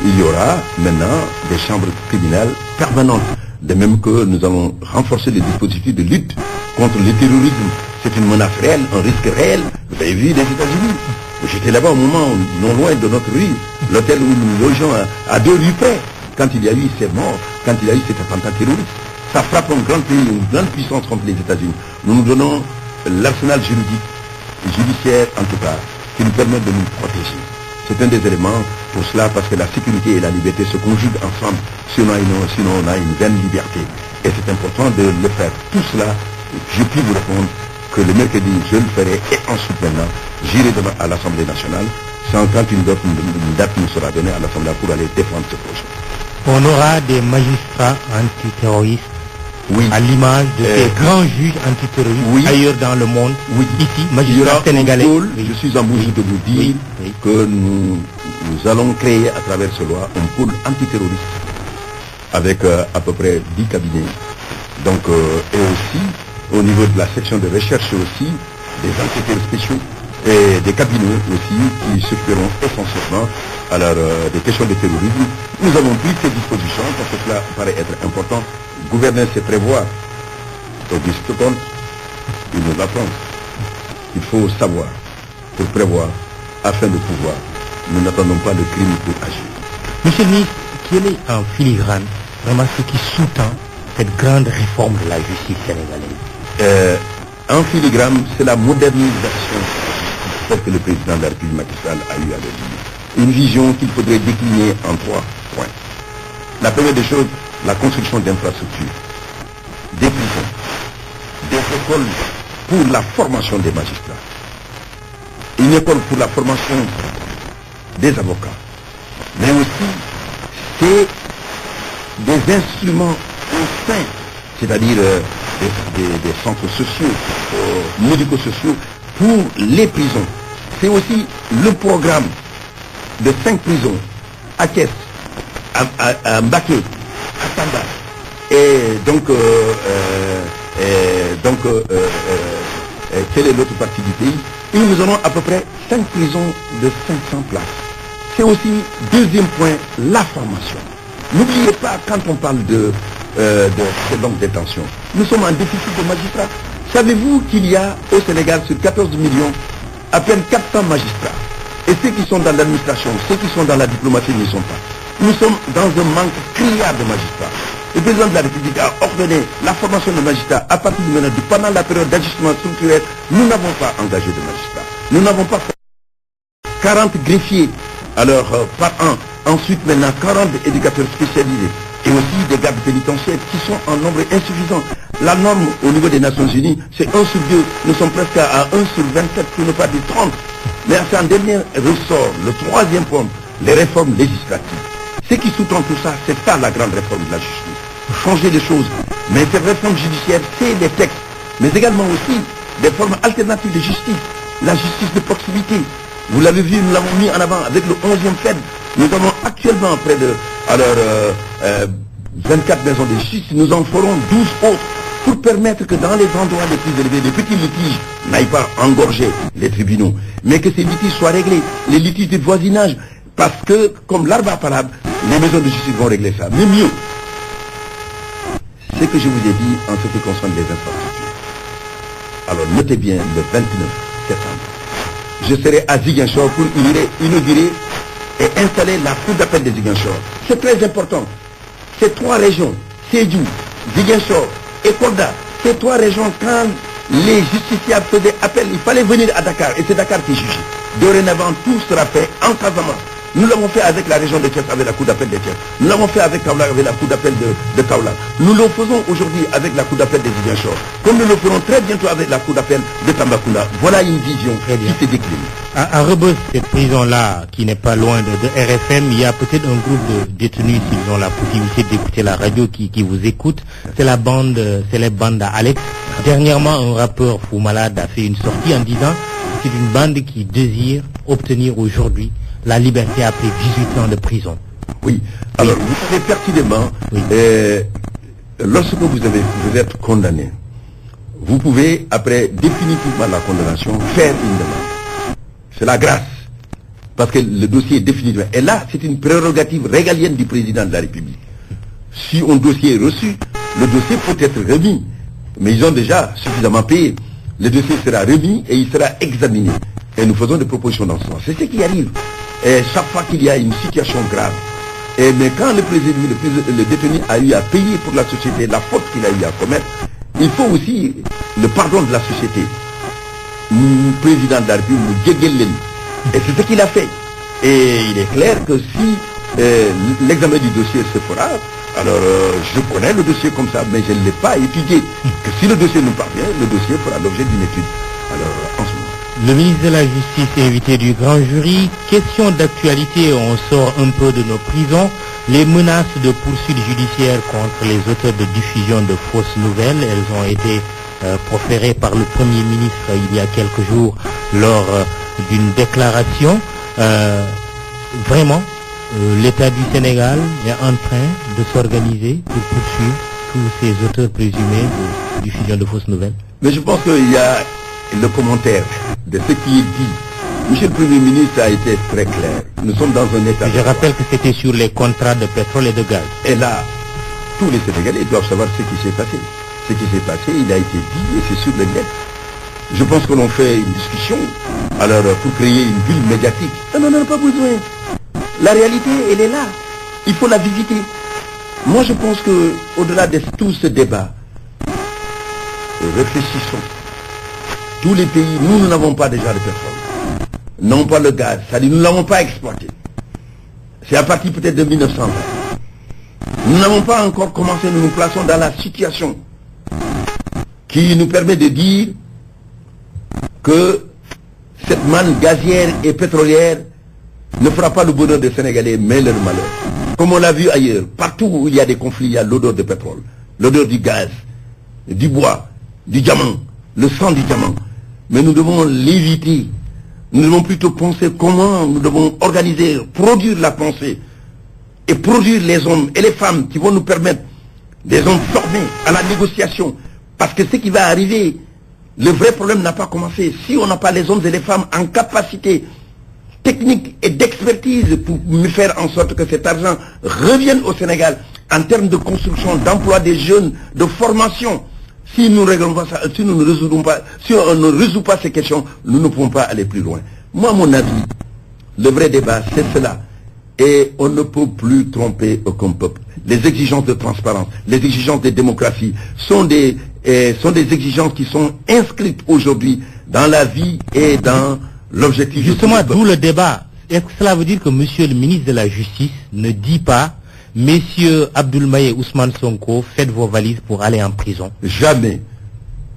il y aura maintenant des chambres criminelles permanentes. De même que nous allons renforcer les dispositifs de lutte contre le terrorisme. C'est une menace réelle, un risque réel. Vous avez vu les États-Unis. J'étais là-bas au moment, non loin de notre rue, l'hôtel où nous logeons à 2 rues près, quand il y a eu ces morts, quand il y a eu cet attentat terroriste. Ça frappe un grand pays, une grande puissance contre les États-Unis. Nous nous donnons l'arsenal juridique, judiciaire en tout cas, qui nous permet de nous protéger. C'est un des éléments pour cela, parce que la sécurité et la liberté se conjuguent ensemble, sinon on a une vaine liberté. Et c'est important de le faire. Tout cela, je puis vous répondre que le mercredi, je le ferai, et ensuite maintenant, j'irai à l'Assemblée nationale, sans quand une date nous sera donnée à l'Assemblée pour aller défendre ce projet. On aura des magistrats antiterroristes, à l'image de ces grands juges antiterroristes ailleurs dans le monde, ici, magistrats sénégalais. Je suis en mesure de vous dire que nous allons créer à travers ce loi un pôle antiterroriste avec à peu près 10 cabinets. Donc, et aussi, au niveau de la section de recherche aussi, des enquêteurs spéciaux et des cabinets aussi qui s'occuperont essentiellement des questions de terrorisme. Nous avons pris ces dispositions parce que cela paraît être important. Gouverner, c'est prévoir. Auguste Comte, il nous apprend. Il faut savoir pour prévoir afin de pouvoir. Nous n'attendons pas de crime pour agir. Monsieur le ministre, quel est en filigrane vraiment ce qui sous-tend cette grande réforme de la justice sénégalaise? En filigrane, c'est la modernisation telle que le président de la République Macky Sall a eu à le dire. Une vision qu'il faudrait décliner en 3 points. La première des choses, la construction d'infrastructures, des prisons, des écoles pour la formation des magistrats, une école pour la formation des avocats, mais aussi c'est des instruments au sein, c'est-à-dire des centres sociaux, médico-sociaux pour les prisons. C'est aussi le programme de 5 prisons à Thiès, à Mbacké, à Tamba. Et donc, quelle est l'autre partie du pays? Et nous aurons à peu près 5 prisons de 500 places. C'est aussi, deuxième point, la formation. N'oubliez pas, quand on parle de de ces longues détentions. Nous sommes en déficit de magistrats. Savez-vous qu'il y a au Sénégal sur 14 millions à peine 400 magistrats? Et ceux qui sont dans l'administration, ceux qui sont dans la diplomatie n'y sont pas. Nous sommes dans un manque criard de magistrats. Le président de la République a ordonné la formation de magistrats à partir du moment où, pendant la période d'ajustement structurel, nous n'avons pas engagé de magistrats. Nous n'avons pas fait 40 greffiers alors par an. Ensuite, maintenant, 40 éducateurs spécialisés et aussi des gardes pénitentiaires qui sont en nombre insuffisant. La norme au niveau des Nations Unies, c'est 1 sur 2. Nous sommes presque à 1 sur 27, pour ne pas dire 30. Mais c'est en dernier ressort, le troisième point, les réformes législatives. Ce qui sous-tend tout ça, c'est ça la grande réforme de la justice. Changer les choses. Mais ces réformes judiciaires, c'est des textes, mais également aussi des formes alternatives de justice. La justice de proximité. Vous l'avez vu, nous l'avons mis en avant avec le 11e FED. Nous avons actuellement près de 24 maisons de justice. Nous en ferons 12 autres pour permettre que dans les endroits les plus élevés, les petits litiges n'aillent pas engorger les tribunaux, mais que ces litiges soient réglés. Les litiges de voisinage, parce que, comme l'arbre à palabre, les maisons de justice vont régler ça. Mais mieux, ce que je vous ai dit en ce qui concerne les infrastructures. Alors, notez bien, le 29 septembre, je serai à Ziguinchor pour inaugurer et installer la cour d'appel de Ziguinchor. C'est très important. Ces 3 régions, Sédhiou, Ziguinchor et Kolda, ces 3 régions, quand les justiciables faisaient appel, il fallait venir à Dakar, et c'est Dakar qui jugeait. Dorénavant, tout sera fait en Casamance. Nous l'avons fait avec la région de Thiès, avec la cour d'appel de Thiès. Nous l'avons fait avec Kaolack, avec la cour d'appel de Kaolack. Nous le faisons aujourd'hui avec la cour d'appel de Ziguinchor. Comme nous le ferons très bientôt avec la cour d'appel de Tambacounda. Voilà une vision qui se décline. À Rebeuss, cette prison-là, qui n'est pas loin de RFM, il y a peut-être un groupe de détenus, s'ils ont la possibilité d'écouter la radio, qui vous écoute. C'est la bande, c'est les bandes à Alex. Dernièrement, un rappeur Fou Malade a fait une sortie en disant que c'est une bande qui désire obtenir aujourd'hui la liberté après 18 ans de prison. Oui. Alors, vous savez pertinemment, lorsque vous êtes condamné, vous pouvez, après définitivement la condamnation, faire une demande. C'est la grâce. Parce que le dossier est définitivement. Et là, c'est une prérogative régalienne du président de la République. Si un dossier est reçu, le dossier peut être remis. Mais ils ont déjà suffisamment payé. Le dossier sera remis et il sera examiné. Et nous faisons des propositions dans ce sens. C'est ce qui arrive. Et chaque fois qu'il y a une situation grave, mais quand le détenu a eu à payer pour la société la faute qu'il a eu à commettre, il faut aussi le pardon de la société. Le président de la République nous guéguelle. Et c'est ce qu'il a fait. Et il est clair que si l'examen du dossier se fera, alors je connais le dossier comme ça, mais je ne l'ai pas étudié. Que si le dossier nous parvient, le dossier fera l'objet d'une étude. Alors, en ce moment. Le ministre de la Justice est invité du grand jury. Question d'actualité, on sort un peu de nos prisons. Les menaces de poursuites judiciaires contre les auteurs de diffusion de fausses nouvelles, elles ont été proférées par le Premier ministre il y a quelques jours lors d'une déclaration. Vraiment, l'État du Sénégal est en train de s'organiser pour poursuivre tous ces auteurs présumés de diffusion de fausses nouvelles. Mais je pense qu'il y a le commentaire de ce qui est dit. Monsieur le Premier ministre a été très clair. Nous sommes dans un état... Je rappelle que c'était sur les contrats de pétrole et de gaz. Et là, tous les Sénégalais doivent savoir ce qui s'est passé. Ce qui s'est passé, il a été dit et c'est sur le net. Je pense que l'on fait une discussion alors pour créer une bulle médiatique. Non, on n'en a pas besoin. La réalité, elle est là. Il faut la visiter. Moi, je pense que au-delà de tout ce débat, réfléchissons. Tous les pays, nous n'avons pas déjà de pétrole, non pas le gaz, c'est-à-dire nous ne l'avons pas exploité. C'est à partir peut-être de 1920. Nous n'avons pas encore commencé, nous nous plaçons dans la situation qui nous permet de dire que cette manne gazière et pétrolière ne fera pas le bonheur des Sénégalais, mais leur malheur. Comme on l'a vu ailleurs, partout où il y a des conflits, il y a l'odeur de pétrole, l'odeur du gaz, du bois, du diamant, le sang du diamant. Mais nous devons l'éviter. Nous devons plutôt penser comment nous devons organiser, produire la pensée et produire les hommes et les femmes qui vont nous permettre, des hommes formés à la négociation. Parce que ce qui va arriver, le vrai problème n'a pas commencé. Si on n'a pas les hommes et les femmes en capacité technique et d'expertise pour faire en sorte que cet argent revienne au Sénégal en termes de construction, d'emploi des jeunes, de formation. Si nous ne réglons pas ça, si nous ne résoudons pas, si on ne résout pas ces questions, nous ne pouvons pas aller plus loin. Moi, mon avis, le vrai débat, c'est cela. Et on ne peut plus tromper aucun peuple. Les exigences de transparence, les exigences de démocratie sont des exigences qui sont inscrites aujourd'hui dans la vie et dans l'objectif. Justement, d'où le débat. Est-ce que cela veut dire que monsieur le ministre de la Justice ne dit pas, messieurs Abdoul-Maye et Ousmane Sonko, faites vos valises pour aller en prison? Jamais.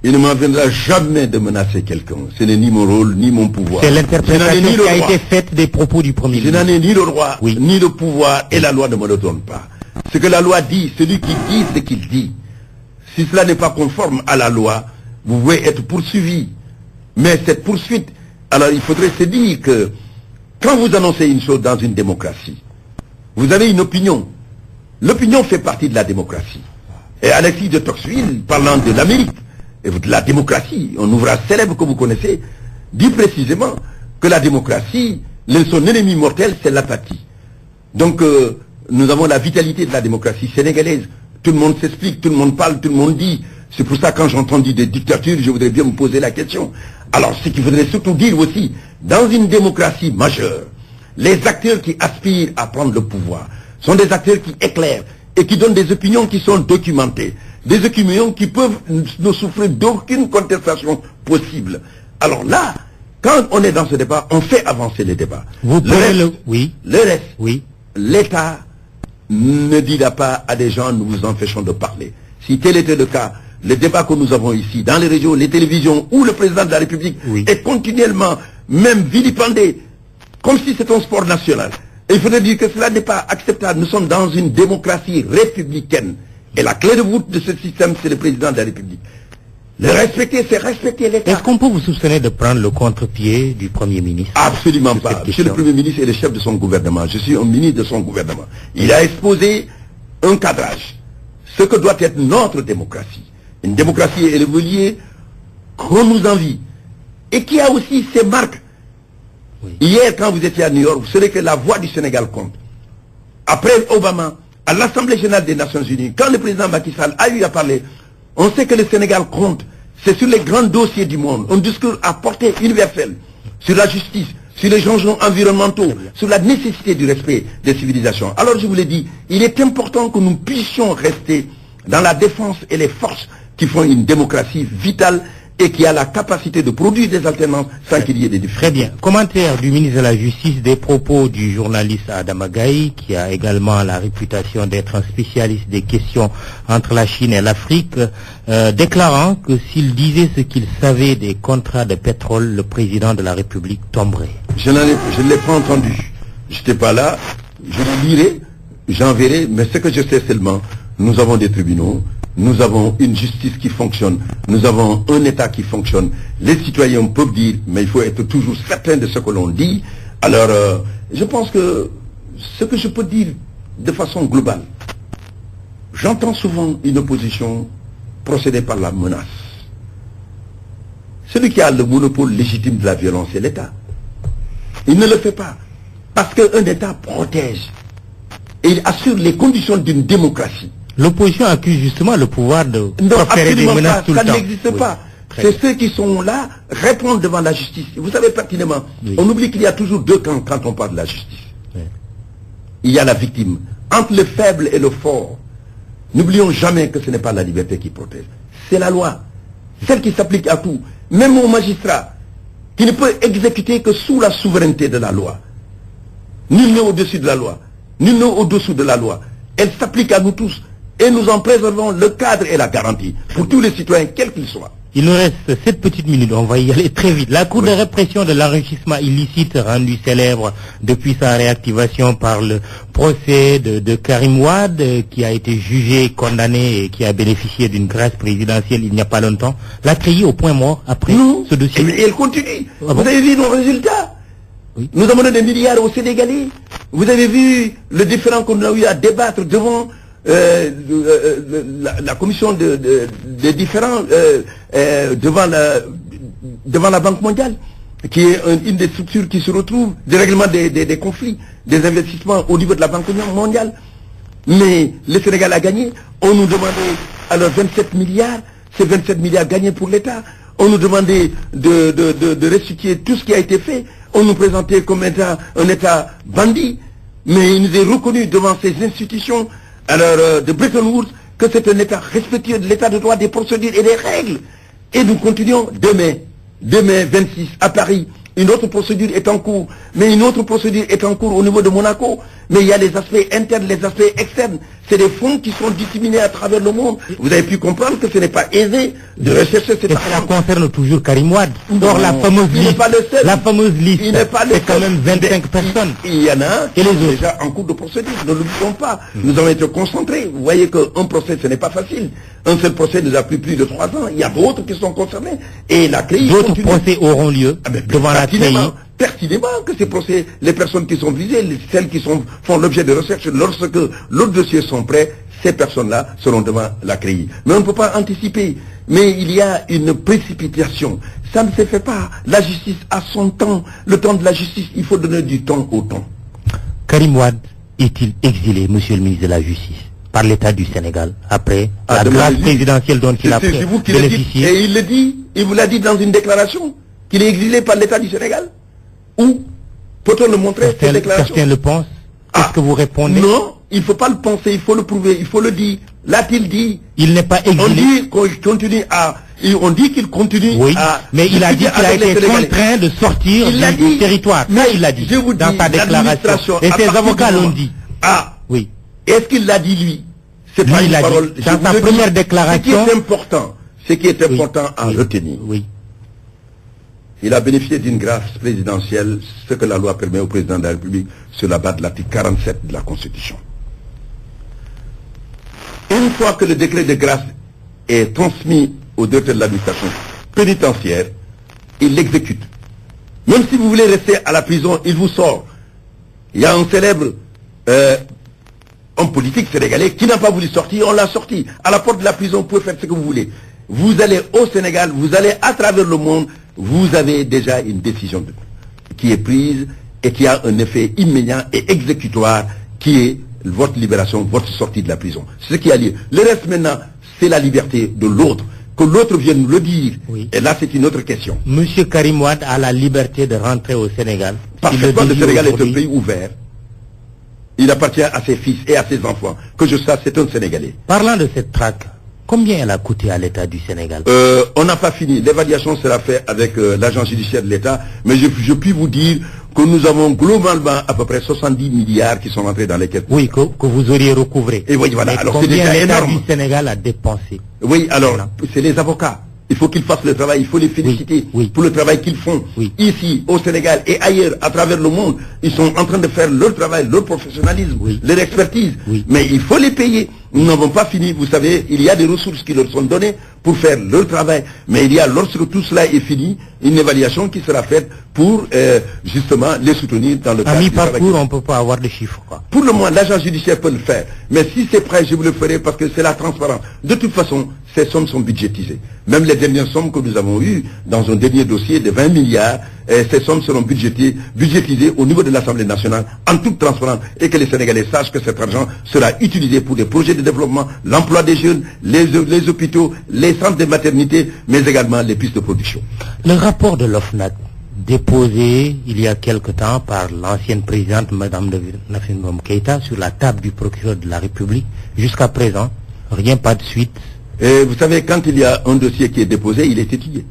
Il ne m'en viendra jamais de menacer quelqu'un. Ce n'est ni mon rôle, ni mon pouvoir. C'est l'interprétation qui a été faite des propos du Premier ministre. Je n'en ai ni le droit, ni le pouvoir, et la loi ne me le donne pas. Ce que la loi dit, celui qui dit ce qu'il dit. Si cela n'est pas conforme à la loi, vous pouvez être poursuivi. Mais cette poursuite, alors il faudrait se dire que quand vous annoncez une chose dans une démocratie, vous avez une opinion. L'opinion fait partie de la démocratie. Et Alexis de Tocqueville, parlant de l'Amérique, et de la démocratie, un ouvrage célèbre que vous connaissez, dit précisément que la démocratie, son ennemi mortel, c'est l'apathie. Donc, nous avons la vitalité de la démocratie sénégalaise. Tout le monde s'explique, tout le monde parle, tout le monde dit. C'est pour ça, quand j'entends dire des dictatures, je voudrais bien me poser la question. Alors, ce qu'il faudrait surtout dire aussi, dans une démocratie majeure, les acteurs qui aspirent à prendre le pouvoir sont des acteurs qui éclairent et qui donnent des opinions qui sont documentées. Des opinions qui peuvent ne souffrir d'aucune contestation possible. Alors là, quand on est dans ce débat, on fait avancer les débats. Vous pouvez le reste, l'État ne dira pas à des gens, nous vous empêchons de parler. Si tel était le cas, le débat que nous avons ici, dans les régions, les télévisions, où le président de la République est continuellement, même vilipendé, comme si c'était un sport national. Et il faudrait dire que cela n'est pas acceptable. Nous sommes dans une démocratie républicaine. Et la clé de voûte de ce système, c'est le président de la République. Le respecter, c'est respecter l'État. Est-ce qu'on peut vous soupçonner de prendre le contre-pied du Premier ministre? Absolument pas. Monsieur le Premier ministre est le chef de son gouvernement. Je suis un ministre de son gouvernement. Il a exposé un cadrage. Ce que doit être notre démocratie. Une démocratie évoluée qu'on nous envie. Et qui a aussi ses marques. Hier, quand vous étiez à New York, vous savez que la voix du Sénégal compte. Après Obama, à l'Assemblée générale des Nations Unies, quand le président Macky Sall a eu à parler, on sait que le Sénégal compte. C'est sur les grands dossiers du monde. Un discours à portée universelle. Sur la justice, sur les changements environnementaux, sur la nécessité du respect des civilisations. Alors je vous l'ai dit, il est important que nous puissions rester dans la défense et les forces qui font une démocratie vitale et qui a la capacité de produire des alternances sans qu'il y ait des difficultés. Très bien. Commentaire du ministre de la Justice des propos du journaliste Adama Gaye, qui a également la réputation d'être un spécialiste des questions entre la Chine et l'Afrique, déclarant que s'il disait ce qu'il savait des contrats de pétrole, le président de la République tomberait. Je ne l'ai pas entendu. Je n'étais pas là. Je le lirai, j'enverrai, mais ce que je sais seulement, nous avons des tribunaux, nous avons une justice qui fonctionne, nous avons un État qui fonctionne. Les citoyens peuvent dire, mais il faut être toujours certain de ce que l'on dit. Alors, je pense que ce que je peux dire de façon globale, j'entends souvent une opposition procéder par la menace. Celui qui a le monopole légitime de la violence, c'est l'État. Il ne le fait pas. Parce qu'un État protège et il assure les conditions d'une démocratie. L'opposition accuse justement le pouvoir de proférer des menaces tout le temps. Ça n'existe pas. C'est ceux qui sont là, répondent devant la justice. Vous savez pertinemment, on oublie qu'il y a toujours deux camps quand on parle de la justice. Il y a la victime. Entre le faible et le fort, n'oublions jamais que ce n'est pas la liberté qui protège. C'est la loi. Celle qui s'applique à tout. Même au magistrat, qui ne peut exécuter que sous la souveraineté de la loi. Nul n'est au-dessus de la loi. Nul n'est au-dessous de la loi. Elle s'applique à nous tous. Et nous en préservons le cadre et la garantie pour tous les citoyens, quels qu'ils soient. Il nous reste 7 petites minutes, on va y aller très vite. La Cour de répression de l'enrichissement illicite, rendue célèbre depuis sa réactivation par le procès de Karim Wade, qui a été jugé, condamné et qui a bénéficié d'une grâce présidentielle il n'y a pas longtemps, l'a crié au point mort après ce dossier. Et elle continue. Vous avez vu nos résultats? Nous avons donné des milliards aux Sénégalais. Vous avez vu le différend qu'on a eu à débattre devant la commission des différends devant la Banque mondiale, qui est une des structures qui se retrouve, des règlements des conflits, des investissements au niveau de la Banque mondiale. Mais le Sénégal a gagné. On nous demandait alors 27 milliards, c'est 27 milliards gagnés pour l'État. On nous demandait de restituer tout ce qui a été fait. On nous présentait comme un État bandit. Mais il nous est reconnu devant ces institutions alors, de Bretton Woods que c'est un État respectueux de l'État de droit, des procédures et des règles. Et nous continuons demain 26 à Paris. Une autre procédure est en cours, mais une autre procédure est en cours au niveau de Monaco. Mais il y a les aspects internes, les aspects externes. C'est des fonds qui sont disséminés à travers le monde. Vous avez pu comprendre que ce n'est pas aisé de rechercher cet argent. Et cela concerne toujours Karim Wade. Or, la fameuse liste, c'est quand même 25 personnes. Il y en a qui sont déjà en cours de procédure. Ne l'oublions pas. Nous avons été concentrés. Vous voyez qu'un procès, ce n'est pas facile. Un seul procès nous a pris plus de 3 ans. Il y a d'autres qui sont concernés. Et la CREI d'autres procès auront lieu devant la CREI. Pertinemment que ces procès, les personnes qui sont visées, celles qui font l'objet de recherche, lorsque l'autre dossier sont prêts, ces personnes-là seront devant la CREI. Mais on ne peut pas anticiper. Mais il y a une précipitation. Ça ne se fait pas. La justice a son temps. Le temps de la justice, il faut donner du temps au temps. Karim Wade est-il exilé, monsieur le ministre de la Justice, par l'État du Sénégal, après la grâce présidentielle dont il a bénéficié? Et il le dit, il vous l'a dit dans une déclaration, qu'il est exilé par l'État du Sénégal. Où peut-on le montrer, cette déclaration? Certains le pensent. Est-ce que vous répondez? Non, il ne faut pas le penser, il faut le prouver, il faut le dire. L'a-t-il dit? Il n'est pas exilé. On dit qu'il continue à... On dit qu'il continue à... Mais il a dit qu'il a été contraint de sortir du territoire. Ça, il l'a dit dans sa déclaration. Et ses avocats l'ont dit. Ah, oui. Est-ce qu'il l'a dit, lui? C'est pas une parole. Dans sa première déclaration... Ce qui est important à retenir. Oui. Il a bénéficié d'une grâce présidentielle, ce que la loi permet au président de la République sur la base de l'article 47 de la Constitution. Une fois que le décret de grâce est transmis au directeur de l'administration pénitentiaire, il l'exécute. Même si vous voulez rester à la prison, il vous sort. Il y a un célèbre homme politique sénégalais qui n'a pas voulu sortir, on l'a sorti. À la porte de la prison, vous pouvez faire ce que vous voulez. Vous allez au Sénégal, vous allez à travers le monde, vous avez déjà une décision qui est prise et qui a un effet immédiat et exécutoire qui est votre libération, votre sortie de la prison. C'est ce qui a lieu. Le reste maintenant, c'est la liberté de l'autre. Que l'autre vienne nous le dire. Oui. Et là, c'est une autre question. Monsieur Karim Wade a la liberté de rentrer au Sénégal. Parce que le Sénégal est un pays ouvert. Il appartient à ses fils et à ses enfants. Que je sache, c'est un Sénégalais. Parlant de cette traque, combien elle a coûté à l'État du Sénégal? On n'a pas fini. L'évaluation sera faite avec l'agence judiciaire de l'État. Mais je puis vous dire que nous avons globalement à peu près 70 milliards qui sont rentrés dans les caisses. Oui, que vous auriez recouvré. Et oui, voilà. Mais alors c'est déjà l'État énorme. du Sénégal a dépensé? Oui, alors, c'est les avocats. Il faut qu'ils fassent le travail, il faut les féliciter pour le travail qu'ils font. Ici, au Sénégal et ailleurs, à travers le monde, ils sont en train de faire leur travail, leur professionnalisme, leur expertise. Mais il faut les payer. Nous n'avons pas fini. Vous savez, il y a des ressources qui leur sont données pour faire leur travail. Mais il y a, lorsque tout cela est fini, une évaluation qui sera faite pour justement les soutenir dans le cadre. À mi-parcours, on ne peut pas avoir de chiffres, quoi. Pour le moment, l'agent judiciaire peut le faire. Mais si c'est prêt, je vous le ferai parce que c'est la transparence. De toute façon, ces sommes sont budgétisées. Même les dernières sommes que nous avons eues dans un dernier dossier de 20 milliards, ces sommes seront budgétisées au niveau de l'Assemblée nationale en toute transparence et que les Sénégalais sachent que cet argent sera utilisé pour des projets de développement, l'emploi des jeunes, les hôpitaux, les centres de maternité, mais également les pistes de production. Le rapport de l'OFNAC, déposé il y a quelque temps par l'ancienne présidente, Mme Nafi Ngom Keïta, sur la table du procureur de la République, jusqu'à présent, rien, pas de suite. Et vous savez, quand il y a un dossier qui est déposé, il est étudié.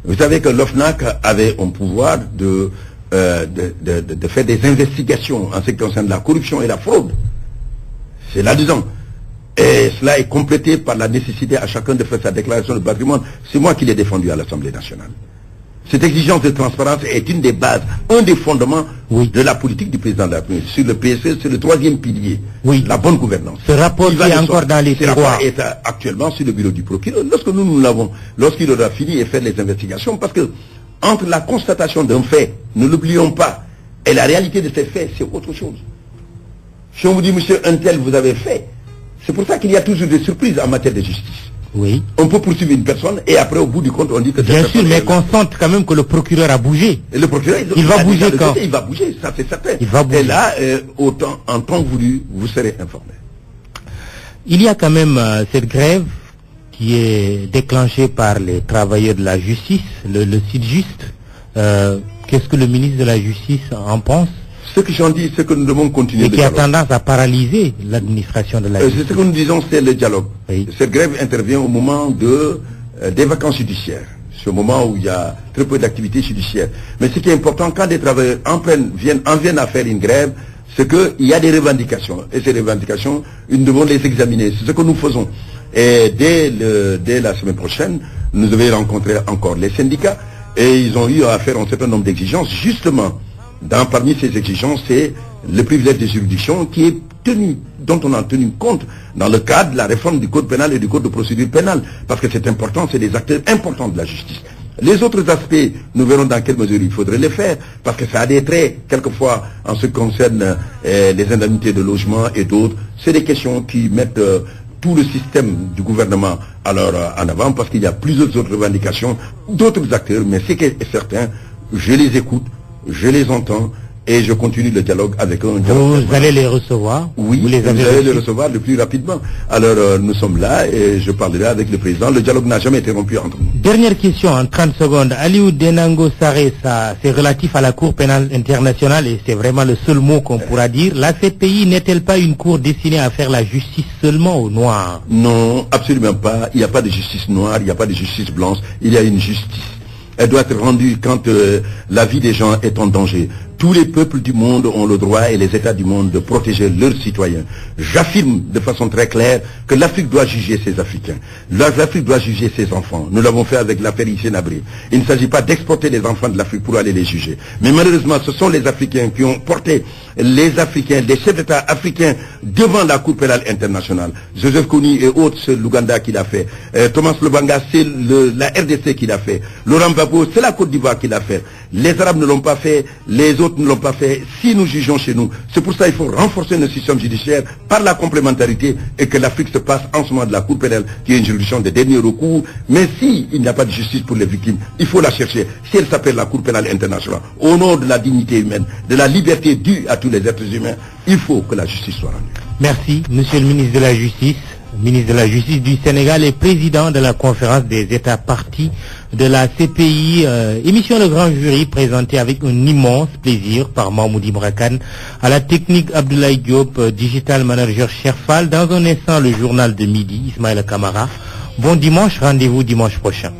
Vous savez que l'OFNAC avait un pouvoir de faire des investigations en ce qui concerne la corruption et la fraude. C'est là-dedans. Et cela est complété par la nécessité à chacun de faire sa déclaration de patrimoine. C'est moi qui l'ai défendu à l'Assemblée nationale. Cette exigence de transparence est une des bases, un des fondements de la politique du président de la République. Sur le PSE, c'est le 3e pilier, la bonne gouvernance. Ce rapport est encore dans les tiroirs. Est actuellement sur le bureau du procureur. Lorsque nous l'avons, lorsqu'il aura fini et fait les investigations, parce que entre la constatation d'un fait, ne l'oublions pas, et la réalité de ces faits, c'est autre chose. Si on vous dit, monsieur Untel, vous avez fait, c'est pour ça qu'il y a toujours des surprises en matière de justice. Oui. On peut poursuivre une personne et après au bout du compte on dit que... Bien sûr, mais qu'on sente quand même que le procureur a bougé. Et le procureur, il va bouger quand? Il va bouger, ça c'est certain. Il va bouger. Et là, en temps voulu, vous serez informé. Il y a quand même cette grève qui est déclenchée par les travailleurs de la justice, le Sytjust. Qu'est-ce que le ministre de la Justice en pense? Ce que j'en dis, c'est que nous devons continuer. Et qui a tendance à paralyser l'administration de la justice. Ce que nous disons, c'est le dialogue. Oui. Cette grève intervient au moment des vacances judiciaires. C'est au moment où il y a très peu d'activités judiciaires. Mais ce qui est important, quand des travailleurs viennent à faire une grève, c'est qu'il y a des revendications. Et ces revendications, nous devons les examiner. C'est ce que nous faisons. Et dès la semaine prochaine, nous devons rencontrer encore les syndicats. Et ils ont eu à faire un certain nombre d'exigences. Justement, parmi ces exigences, c'est le privilège de juridiction qui est dont on a tenu compte dans le cadre de la réforme du code pénal et du code de procédure pénale. Parce que c'est important, c'est des acteurs importants de la justice. Les autres aspects, nous verrons dans quelle mesure il faudrait les faire, parce que ça a des traits, quelquefois, en ce qui concerne les indemnités de logement et d'autres. C'est des questions qui mettent tout le système du gouvernement alors en avant, parce qu'il y a plusieurs autres revendications d'autres acteurs, mais ce qui est certain, je les écoute, je les entends, et je continue le dialogue avec eux. Vous allez les recevoir? Oui, vous allez les recevoir le plus rapidement. Alors nous sommes là et je parlerai avec le président. Le dialogue n'a jamais été rompu entre nous. Dernière question en 30 secondes. Aliou Denango Sarré, c'est relatif à la Cour pénale internationale et c'est vraiment le seul mot qu'on pourra dire. La CPI n'est-elle pas une cour destinée à faire la justice seulement aux Noirs? Non, absolument pas. Il n'y a pas de justice noire, il n'y a pas de justice blanche. Il y a une justice. Elle doit être rendue quand la vie des gens est en danger. Tous les peuples du monde ont le droit et les États du monde de protéger leurs citoyens. J'affirme de façon très claire que l'Afrique doit juger ses Africains. L'Afrique doit juger ses enfants. Nous l'avons fait avec l'affaire Hissène Habré. Il ne s'agit pas d'exporter les enfants de l'Afrique pour aller les juger. Mais malheureusement, ce sont les Africains qui ont porté les Africains, les chefs d'État africains devant la Cour pénale internationale. Joseph Kony et autres, c'est l'Ouganda qui l'a fait. Thomas Lobanga, c'est la RDC qui l'a fait. Laurent Gbagbo, c'est la Côte d'Ivoire qui l'a fait. Les Arabes ne l'ont pas fait, les autres ne l'ont pas fait. Si nous jugeons chez nous, c'est pour ça qu'il faut renforcer notre système judiciaire par la complémentarité et que l'Afrique se passe en ce moment de la Cour pénale qui est une juridiction de dernier recours. Mais si il n'y a pas de justice pour les victimes, il faut la chercher. Si elle s'appelle la Cour pénale internationale, au nom de la dignité humaine, de la liberté due à tous les êtres humains, il faut que la justice soit rendue. Merci, Monsieur le ministre de la Justice. Ministre de la Justice du Sénégal et président de la conférence des États partis de la CPI. Émission Le Grand Jury présentée avec un immense plaisir par Mahmoud Brakan, à la technique Abdoulaye Diop, digital manager Cherfal. Dans un instant, le journal de midi, Ismaël Kamara. Bon dimanche, rendez-vous dimanche prochain.